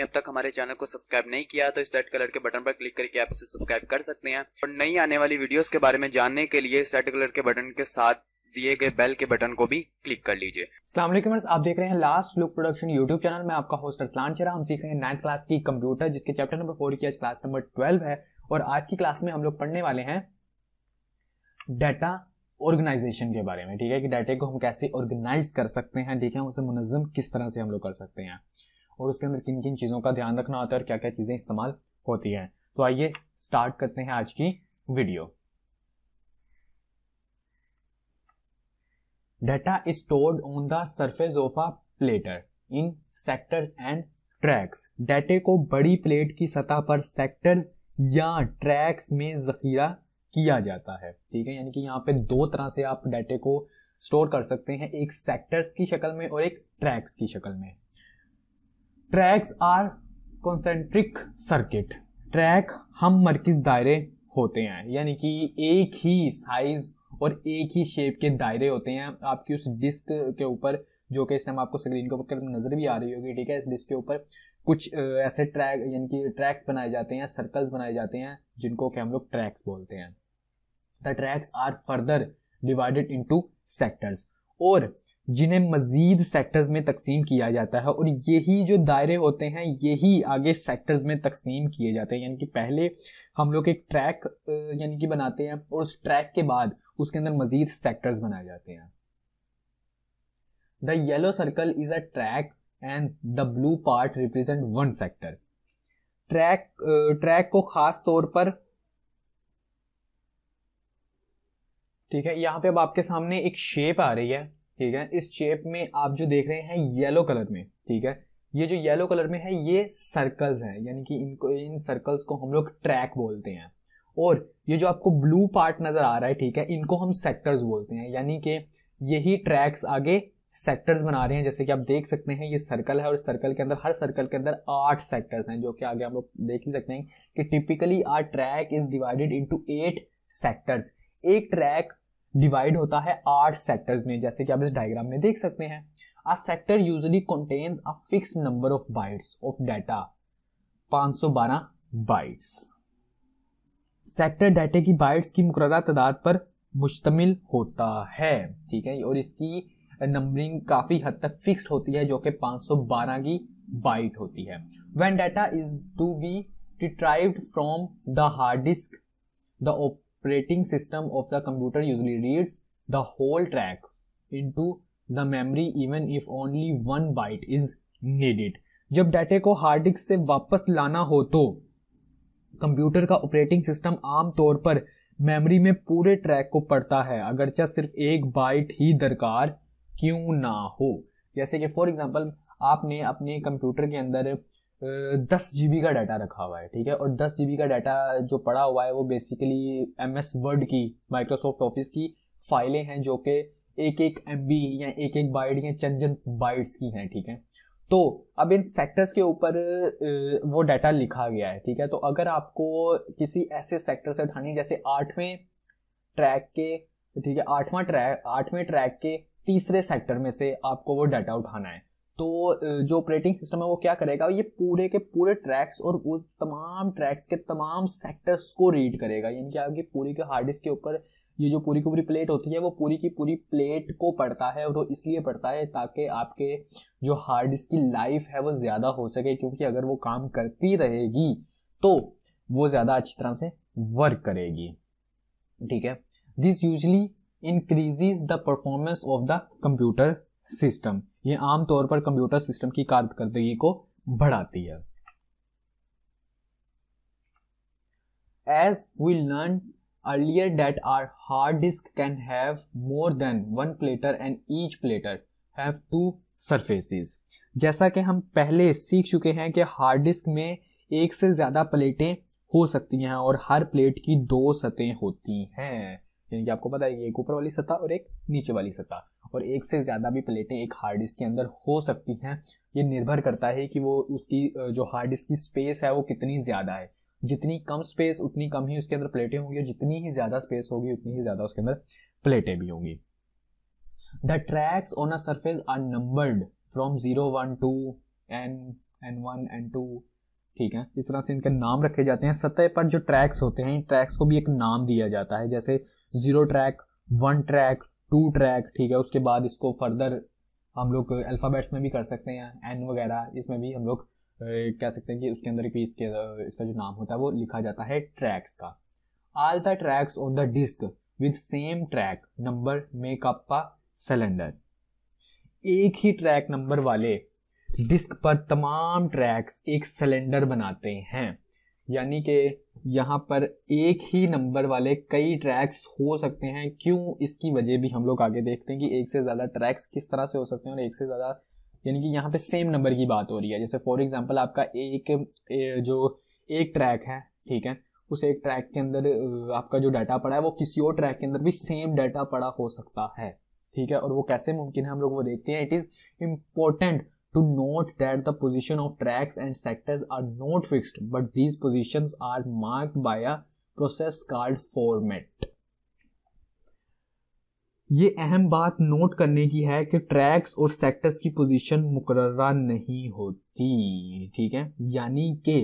आपने अब तक हमारे चैनल को सब्सक्राइब नहीं किया तो इस रेड कलर के बटन पर क्लिक करके आप इसे सब्सक्राइब कर सकते हैं और नई आने वाली वीडियोस के बारे में जानने के लिए इस रेड कलर के बटन के साथ दिए गए बेल के बटन को भी क्लिक कर लीजिए। अस्सलाम वालेकुम, आप देख रहे हैं last look production YouTube channel में। आपका होस्ट अरसलान चेहरा। हम सीख रहे हैं 9th क्लास की कंप्यूटर, जिसके चैप्टर नंबर 4 की आज क्लास नंबर 12 है। और आज की क्लास में हम लोग पढ़ने वाले हैं डाटा ऑर्गेनाइजेशन के बारे में। ठीक है, कि डाटा को हम कैसे ऑर्गेनाइज कर सकते हैं, ठीक है, उसे मुनज़्ज़म किस तरह से हम लोग कर सकते हैं और उसके अंदर किन किन चीज़ों का ध्यान रखना होता है और क्या क्या चीज़ें इस्तेमाल होती हैं। तो आइए स्टार्ट करते हैं आज की video. Data is stored on the surface of a platter in sectors and tracks. डाटे को बड़ी प्लेट की सतह पर सेक्टर्स या ट्रैक्स में जखीरा किया जाता है। ठीक है, यानी कि यहाँ पे दो तरह से आप डाटे को स्टोर कर सकते हैं, एक सेक्टर्स की शक्ल में और एक ट्रैक्स की शक्ल में। Tracks are concentric circuit. Track हम मरकज दायरे होते हैं, यानी कि एक ही साइज और एक ही शेप के दायरे होते हैं आपकी उस डिस्क के ऊपर, जो कि इस टाइम आपको स्क्रीन के ऊपर नजर भी आ रही होगी। ठीक है, इस डिस्क के ऊपर कुछ ऐसे ट्रैक यानी कि ट्रैक्स बनाए जाते हैं, सर्कल्स बनाए जाते हैं, जिनको कि हम लोग ट्रैक्स बोलते हैं। The tracks are further divided into sectors, और जिन्हें मजीद सेक्टर्स में तकसीम किया जाता है, और यही जो दायरे होते हैं यही आगे सेक्टर्स में तकसीम किए जाते हैं। यानी कि पहले हम लोग एक ट्रैक यानी कि बनाते हैं और उस ट्रैक के बाद उसके अंदर मजीद सेक्टर्स बनाए जाते हैं। The yellow circle is a track and the blue part represent one sector. Track को खास तौर पर, ठीक है, यहाँ पे अब आपके सामने एक शेप आ रही है। ठीक है, इस शेप में आप जो देख रहे हैं येलो कलर में, ठीक है, ये जो येलो कलर में है ये सर्कल्स हैं, यानी कि इन सर्कल्स को हम लोग ट्रैक बोलते हैं। और ये जो आपको ब्लू पार्ट नजर आ रहा है, ठीक है, इनको हम सेक्टर्स बोलते हैं। यानी कि यही ट्रैक्स आगे सेक्टर्स बना रहे हैं। जैसे कि आप देख सकते हैं ये सर्कल है और सर्कल के अंदर, हर सर्कल के अंदर 8 सेक्टर्स हैं, जो कि आगे हम लोग देख ही सकते हैं कि typically our track is divided into 8 sectors. एक ट्रैक डिवाइड होता है 8 सेक्टर्स में, जैसे कि आप इस डायग्राम में देख सकते हैं। A sector usually contains a fixed number of bytes of data, 512 bytes। Sector डाटे की बाइट्स की मुकर्रर तादाद पर मुश्तमिल होता है। ठीक है, और इसकी नंबरिंग काफी हद तक फिक्स्ड होती है, जो कि 512 की बाइट होती है। When data is to be retrieved from the hard disk, the operating system of the computer usually reads the whole track into the memory even if only 1 byte is needed। जब डाटे को hard disk से वापस लाना हो तो computer का operating system आमतौर पर मेमोरी में पूरे ट्रैक को पढ़ता है, अगरचे सिर्फ 1 बाइट ही दरकार क्यों ना हो। जैसे कि फॉर एग्जांपल आपने अपने कंप्यूटर के अंदर 10 GB का डाटा रखा हुआ है, ठीक है, और 10 GB का डाटा जो पड़ा हुआ है वो बेसिकली MS वर्ड की, माइक्रोसॉफ्ट ऑफिस की फाइलें हैं, जो कि एक एक MB या एक एक बाइट या चंद बाइट्स की हैं। ठीक है, तो अब इन सेक्टर्स के ऊपर वो डाटा लिखा गया है। ठीक है, तो अगर आपको किसी ऐसे सेक्टर से उठानी, जैसे 8वें ट्रैक के, ठीक है, 8वें ट्रैक के तीसरे सेक्टर में से आपको वो डाटा उठाना है, तो जो ऑपरेटिंग सिस्टम है वो क्या करेगा, ये पूरे के पूरे ट्रैक्स और वो तमाम ट्रैक्स के तमाम सेक्टर्स को रीड करेगा। यानी कि आपकी पूरी के हार्ड डिस्क के ऊपर ये जो पूरी की पूरी प्लेट होती है वो पूरी की पूरी प्लेट को पढ़ता है, और वो इसलिए पढ़ता है ताकि आपके जो हार्ड डिस्क की लाइफ है वो ज़्यादा हो सके, क्योंकि अगर वो काम करती रहेगी तो वो ज़्यादा अच्छी तरह से वर्क करेगी। ठीक है, this usually increases the performance of the computer system. ये आमतौर पर कंप्यूटर सिस्टम की कारकर्दगी को बढ़ाती है। As we learn earlier that our hard disk can have more than one platter and each platter have 2 surfaces। जैसा कि हम पहले सीख चुके हैं कि हार्ड डिस्क में एक से ज़्यादा प्लेटें हो सकती हैं और हर प्लेट की 2 सतहें होती हैं। यानी कि आपको पता है कि एक ऊपर वाली सतह और एक नीचे वाली सतह, और एक से ज़्यादा भी प्लेटें एक हार्ड डिस्क के अंदर हो सकती हैं। ये निर्भर करता है कि वो उसकी जो हार्ड डिस्क की स्पेस है वो कितनी ज़्यादा है। जितनी कम स्पेस उतनी कम ही उसके अंदर प्लेटें होंगी, और जितनी ही ज्यादा स्पेस होगी उतनी ही ज्यादा उसके अंदर प्लेटें भी होंगी। The tracks on a surface are numbered from 0, 1, 2 and N1 N2, ठीक है, इस तरह से इनके नाम रखे जाते हैं। सतह पर जो ट्रैक्स होते हैं इन ट्रैक्स को भी एक नाम दिया जाता है, जैसे 0 ट्रैक, 1 ट्रैक, 2 ट्रैक, ठीक है। उसके बाद इसको फर्दर हम लोग अल्फ़ाबेट्स में भी कर सकते हैं, N वगैरह, इसमें भी हम लोग कह सकते हैं कि उसके अंदर भी इसका जो नाम होता है वो लिखा जाता है ट्रैक्स का। All the tracks on the disk with same track number make up a cylinder. एक ही ट्रैक नंबर वाले डिस्क पर तमाम ट्रैक्स एक सिलेंडर बनाते हैं, यानी कि यहाँ पर एक ही नंबर वाले कई ट्रैक्स हो सकते हैं। क्यों, इसकी वजह भी हम लोग आगे देखते हैं कि एक से ज़्यादा ट्रैक्स किस तरह से हो सकते हैं और एक से ज़्यादा, यानी कि यहाँ पे सेम नंबर की बात हो रही है। जैसे फॉर एग्जांपल आपका एक ट्रैक है, ठीक है, उस एक ट्रैक के अंदर आपका जो डाटा पड़ा है वो किसी और ट्रैक के अंदर भी सेम डाटा पड़ा हो सकता है, ठीक है। और वो कैसे मुमकिन है हम लोग वो देखते हैं। It is important to note that the position of tracks and sectors are not fixed, but these positions are marked by a process called format. ये अहम बात नोट करने की है कि ट्रैक्स और सेक्टर्स की पोजीशन मुकर्रर नहीं होती, ठीक है। यानी कि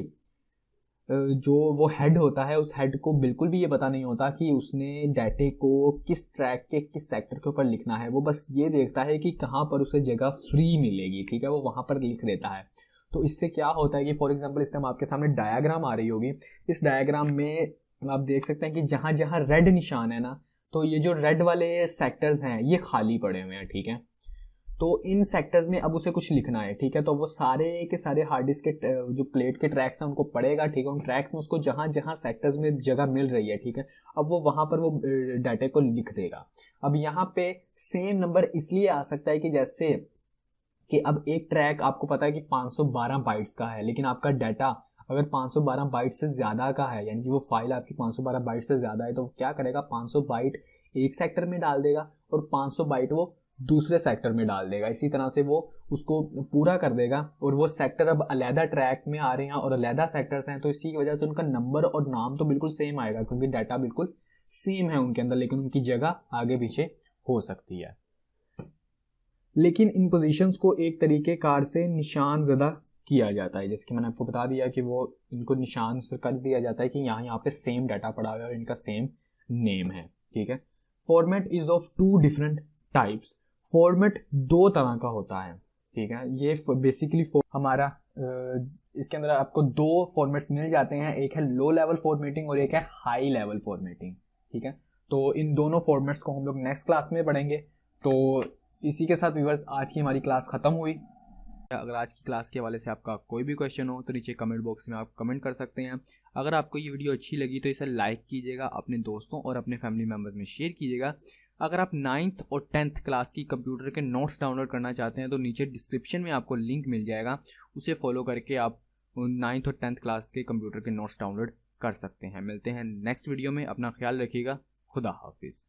जो वो हेड होता है उस हेड को बिल्कुल भी ये पता नहीं होता कि उसने डाटे को किस ट्रैक के किस सेक्टर के ऊपर लिखना है। वो बस ये देखता है कि कहाँ पर उसे जगह फ्री मिलेगी, ठीक है, वो वहाँ पर लिख देता है। तो इससे क्या होता है कि फॉर एग्जांपल इस टाइम आपके सामने डायग्राम आ रही होगी। इस डायग्राम में आप देख सकते हैं कि जहाँ जहाँ रेड निशान है ना, तो ये जो रेड वाले सेक्टर्स हैं ये खाली पड़े हुए हैं, ठीक है। तो इन सेक्टर्स में अब उसे कुछ लिखना है, ठीक है। तो वो सारे के सारे हार्ड डिस्क के जो प्लेट के ट्रैक्स हैं उनको पढ़ेगा, ठीक है। उन ट्रैक्स में उसको जहां जहां सेक्टर्स में जगह मिल रही है, ठीक है, अब वो वहां पर वो डाटा को लिख देगा। अब यहाँ पे सेम नंबर इसलिए आ सकता है कि जैसे कि अब एक ट्रैक आपको पता है कि 512 बाइट्स का है, लेकिन आपका डाटा अगर 512 बाइट से ज्यादा का है, यानी कि वो फाइल आपकी 512 बाइट से ज्यादा है, तो वो क्या करेगा, 500 बाइट एक सेक्टर में डाल देगा और 500 बाइट वो दूसरे सेक्टर में डाल देगा। इसी तरह से वो उसको पूरा कर देगा। और वो सेक्टर अब अलहदा ट्रैक में आ रहे हैं और अलहदा सेक्टर्स हैं, तो इसी की वजह से उनका नंबर और नाम तो बिल्कुल सेम आएगा, क्योंकि डाटा बिल्कुल सेम है उनके अंदर, लेकिन उनकी जगह आगे पीछे हो सकती है। लेकिन इन पोजीशंस को एक तरीके कार से निशान ज़दा किया जाता है, जैसे कि मैंने आपको बता दिया कि वो इनको निशान से कर दिया जाता है कि यहाँ पे सेम डाटा पड़ा हुआ है और इनका सेम नेम है, ठीक है। Format is of 2 different types. Format 2 तरह का होता है, ठीक है। ये बेसिकली हमारा इसके अंदर आपको 2 फॉर्मेट्स मिल जाते हैं, एक है लो लेवल फॉर्मेटिंग और एक है हाई लेवल फॉर्मेटिंग, ठीक है। तो इन दोनों फॉर्मेट्स को हम लोग नेक्स्ट क्लास में पढ़ेंगे। तो इसी के साथ व्यूअर्स आज की हमारी क्लास ख़त्म हुई। अगर आज की क्लास के हवाले से आपका कोई भी क्वेश्चन हो तो नीचे कमेंट बॉक्स में आप कमेंट कर सकते हैं। अगर आपको ये वीडियो अच्छी लगी तो इसे लाइक कीजिएगा, अपने दोस्तों और अपने फैमिली मेम्बर्स में शेयर कीजिएगा। अगर आप 9th और 10th क्लास की कंप्यूटर के नोट्स डाउनलोड करना चाहते हैं तो नीचे डिस्क्रिप्शन में आपको लिंक मिल जाएगा, उसे फॉलो करके आप 9th और 10th क्लास के कंप्यूटर के नोट्स डाउनलोड कर सकते हैं। मिलते हैं नेक्स्ट वीडियो में, अपना ख्याल रखिएगा, खुदा हाफिज़।